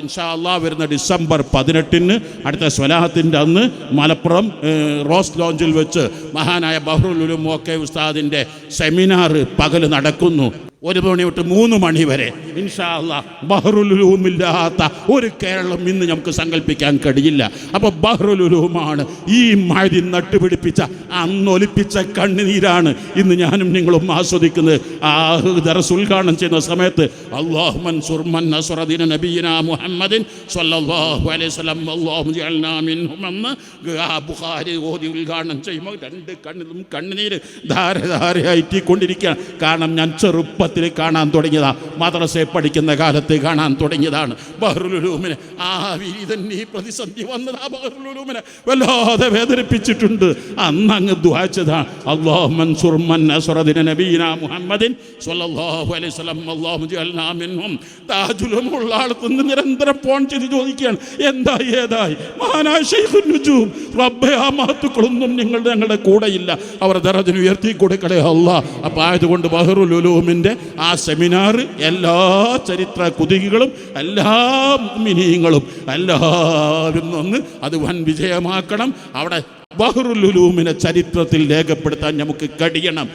ഇൻഷാ അല്ലാഹ് വരുന്ന ഡിസംബർ 18 അടുത്ത സ്വലാഹത്തിൻ്റെ അന്ന് മലപ്പുറം റോസ് ലോഞ്ചിൽ വെച്ച് മഹാനായ ബഹ്റുൽ ഉലൂം ഒക്കെ ഉസ്താദിൻ്റെ സെമിനാർ പകൽ നടക്കുന്നു. 1 മണി തൊട്ട് 3 മണി വരെ ഇൻഷാ അല്ലാഹ്. ബഹ്റുൽ ഉലൂമില്ലാത്ത ഒരു കേരളം ഇന്ന് നമുക്ക് സങ്കല്പിക്കാൻ കഴിയില്ല. അപ്പോൾ ബഹ്റുൽ ഉലൂമാണ് ഈ മഴ നട്ടുപിടിപ്പിച്ച അന്നൊലിപ്പിച്ച കണ്ണുനീരാണ് ഇന്ന് ഞാനും നിങ്ങളും ആസ്വദിക്കുന്നത്. ആ ദർസ് ഉദ്ഘാടനം ചെയ്യുന്ന സമയത്ത് അല്ലാഹു മൻസുർ മൻ നസറ ദീന നബിയിനാ മുഹമ്മദിൻ സ്വല്ലല്ലാഹു അലൈഹി വസല്ലം അല്ലാഹു ജഅൽനാ മിൻഹും എന്ന് ബുഖാരി ഓതി ഉദ്ഘാടനം ചെയ്യുമ്പോൾ 2 കണ്ണിലും കണ്ണുനീര് ധാരധാരയായിക്കൊണ്ടിരിക്കുകയാണ്. കാരണം ഞാൻ ചെറുപ്പത്തിൽ കാണാൻ തുടങ്ങിയതാണ്, മദ്രസയിൽ പഠിക്കുന്ന കാലത്ത് കാണാൻ തുടങ്ങിയതാണ് ബഹ്റുൽ ഉലൂമിനെ. ആ വീതന്നെ ഈ പ്രതിസന്ധി വന്നത് ആ ബഹ്റുൽ ഉലൂമിനെ വല്ലാതെ വേദനിപ്പിച്ചിട്ടുണ്ട്. അന്ന് അങ്ങ് ദുആ ചെയ്തതാണ് അല്ലാഹു മൻസുർ മൻ നസറ ദീന നബിയിനാ മുഹമ്മദിൻ സ്വല്ലല്ലാഹു അലൈഹി വസല്ലം അല്ലാഹു ജഅൽനാ മിൻഹും. താജുൽ ഉലൂമുള്ള ആൾക്കൊന്ന് നിരന്തരം ഫോൺ ചെയ്ത് ചോദിക്കുകയാണ് എന്തായി ഏതായി. മഹാനായ ശൈഖുൻ നുജൂം റബ്ബേ ആ മഹത്തുക്കളൊന്നും ഞങ്ങളുടെ കൂടെയില്ല, അവർ ദറജ ഉയർത്തി കൊടുക്കണേ അല്ലാഹ്. അപ്പോൾ ആയതുകൊണ്ട് ബഹ്റുൽ ഉലൂമിൻ്റെ ആ സെമിനാർ എല്ലാ ചരിത്ര കുതികളും എല്ലാ മുഅ്മിനീങ്ങളും എല്ലാവരും വന്ന് അത് വൻ വിജയമാക്കണം. അവിടെ ബഹ്റുൽ ഉലൂമിനെ ചരിത്രത്തിൽ രേഖപ്പെടുത്താൻ നമുക്ക് കഴിയണം.